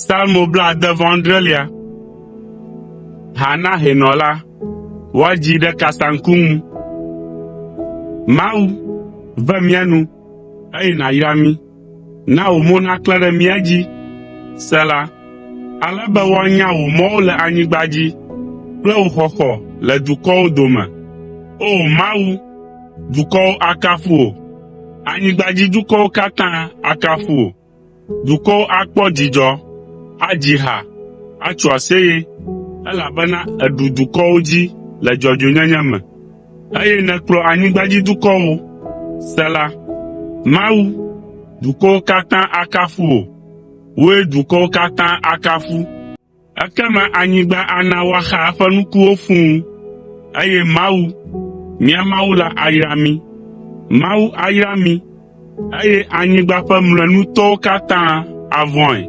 Salmo bla devondrelia. Hana henola. Wajide kasankum. Mau. Vemianu. Na yami. Na umona klere miaji. Sela. Alebe wanya umo le anyigbaji. Ple uxɔxɔ le dukɔwo dome. O Mawu, dukɔwo akafu o. Anyigbadzi dukɔwo katã akafu o. Dukɔwo akpɔ dzidzɔ, adzi ha, atso aseye, elabena eɖu dukɔwo dzi le dzɔdzɔenyenye me. Eye nekplɔ anyigbadzi dukɔwo. Sela. Mawu, dukɔwo katã akafu o. Woe dukɔwo katã akafu. Ekema anyigba ana woaxa eƒe nukuwo fũu. Eye Mawu, mia Mawu la ayra mi. Mawu ayra mi. Eye anyigba ƒe mlɔenutɔwo katã avɔ̃e.